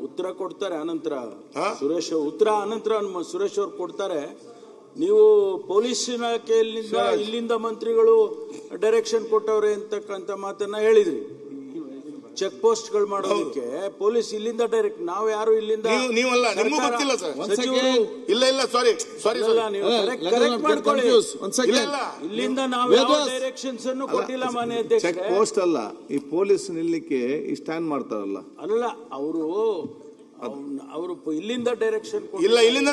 ಉತ್ತರ ಕೊಡ್ತಾರೆ. ಅನಂತರ ಸುರೇಶ್ ಉತ್ತರ ಅನಂತರ ಸುರೇಶ್ ಅವ್ರು ಕೊಡ್ತಾರೆ. ನೀವು ಪೊಲೀಸ್ ಇಲಾಖೆಯಲ್ಲಿಂದ ಇಲ್ಲಿಂದ ಮಂತ್ರಿಗಳು ಡೈರೆಕ್ಷನ್ ಕೊಟ್ಟವ್ರೆ ಅಂತಕ್ಕಂಥ ಮಾತನ್ನ ಹೇಳಿದ್ರಿ. ಚೆಕ್ ಪೋಸ್ಟ್ ಗಳು ಮಾಡೋದಕ್ಕೆ ಪೊಲೀಸ್ ಇಲ್ಲಿಂದ ಡೈರೆಕ್ಟ್, ನಾವು ಯಾರು ಇಲ್ಲಿಂದ ನೀವಲ್ಲ, ನಿಮಗೂ ಗೊತ್ತಿಲ್ಲ ಸರ್. ಇಲ್ಲ ಸಾರಿ ನೀವು ಕರೆಕ್ಟ್ ಮಾಡ್ಕೊಳ್ಳಿ. ಇಲ್ಲಿಂದ ನಾವು ಯಾವ ಡೈರೆಕ್ಷನ್ಸ್ ಅನ್ನು ಕೊಟ್ಟಿಲ್ಲ ಮಾನ್ಯ ಅಧ್ಯಕ್ಷ. ಚೆಕ್ ಪೋಸ್ಟ್ ಅಲ್ಲ, ಈ ಪೊಲೀಸ್ ನಿಲ್ಲಿಕ್ಕೆ ಸ್ಟ್ಯಾಂಡ್ ಮಾಡ್ತಾರಲ್ಲ, ಅಲ್ಲ ಅವರು ಇಲ್ಲಿಂದ ಡೈರೆಕ್ಷನ್ ಇಲ್ಲ, ಇಲ್ಲಿಂದ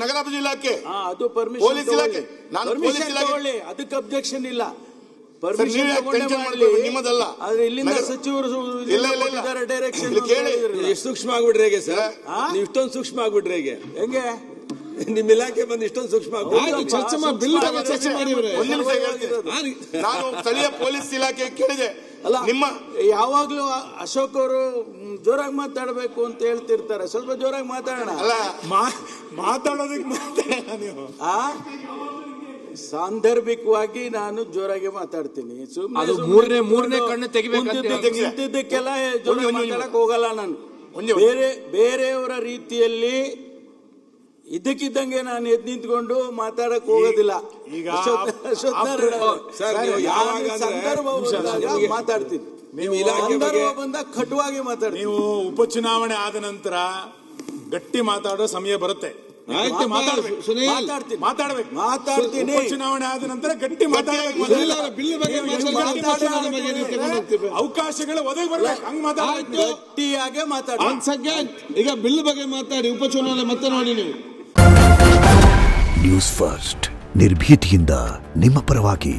ನಗರಾಭಿವೃದ್ಧಿ ಇಲಾಖೆ ಅದು ಪರ್ಮಿಷನ್ ಪೊಲೀಸ್ ಇಲಾಖೆ. ನಾನು ಪೊಲೀಸ್ ಇಲಾಖೆ ಅದಕ್ಕೆ ಅಬ್ಜೆಕ್ಷನ್ ಇಲ್ಲ. ನಿಮ್ಮದಲ್ಲ, ಆದ್ರೆ ಇಲ್ಲಿಂದ ಸಚಿವರು ಡೈರೆಕ್ಷನ್ ಸೂಕ್ಷ್ಮ ಆಗ್ಬಿಟ್ರೆ ಹೇಗೆ ಸರ್? ನೀವು ಇಷ್ಟೊಂದು ಸೂಕ್ಷ್ಮ ಆಗ್ಬಿಟ್ರೆ ಹೇಗೆ? ಹೆಂಗೆ ನಿಮ್ ಇಲಾಖೆ ಬಂದು ಇಷ್ಟೊಂದು ಸೂಕ್ಷ್ಮ ನಾನು ಸ್ಥಳೀಯ ಪೊಲೀಸ್ ಇಲಾಖೆ ಕೇಳಿದೆ. ಅಲ್ಲ, ನಿಮ್ಮ ಯಾವಾಗ್ಲೂ ಅಶೋಕ್ ಅವರು ಜೋರಾಗಿ ಮಾತಾಡಬೇಕು ಅಂತ ಹೇಳ್ತಿರ್ತಾರೆ. ಸ್ವಲ್ಪ ಜೋರಾಗಿ ಮಾತಾಡೋಣ. ಅಲ್ಲ, ಮಾತಾಡೋದಕ್ಕೆ ನೀವು ಸಾಂದರ್ಭಿಕವಾಗಿ ನಾನು ಜೋರಾಗಿ ಮಾತಾಡ್ತೀನಿ. ಅದು ಮೂರನೇ ಕಣ್ಣು ತೆಗಿಬೇಕಂತಿದ್ದಕ್ಕೆಲ್ಲ ಜೋರಾಗಿ ಮಾತಾಡಕ್ ಹೋಗಲ್ಲ ನಾನು. ಬೇರೆಯವರ ರೀತಿಯಲ್ಲಿ ಇದ್ದಕ್ಕಿದ್ದಂಗೆ ನಾನು ಎದ್ದು ನಿಂತ್ಕೊಂಡು ಮಾತಾಡಕ್ ಹೋಗೋದಿಲ್ಲ. ಈಗ ಮಾತಾಡ್ತೀನಿ. ಸಂದರ್ಭ ಬಂದಾಗ ಕಟುವಾಗಿ ಮಾತಾಡ್ತೀನಿ. ನೀವು ಉಪಚುನಾವಣೆ ಆದ ನಂತರ ಗಟ್ಟಿ ಮಾತಾಡೋ ಸಮಯ ಬರುತ್ತೆ. ಮಾತಾಡ್ತೀನಿ. ಉಪಚುನಾವಣೆ ಆದ ನಂತರ ಗಟ್ಟಿ ಮಾತಾಡಬೇಕು. ಅವಕಾಶಗಳು ಒದಗಿ ಬರ್ಬೇಕು. ಹಂಗ್ ಮಾತಾಡಬೇಕು, ಗಟ್ಟಿಯಾಗೆ ಮಾತಾಡ. ಈಗ ಬಿಲ್ ಬಗ್ಗೆ ಮಾತಾಡಿ, ಉಪಚುನಾವಣೆ ಮತ್ತೆ ನೋಡಿ ನೀವು. ನ್ಯೂಸ್ ಫಸ್ಟ್ ನಿರ್ಭೀತಿಯಿಂದ ನಿಮ್ಮ ಪರವಾಗಿ.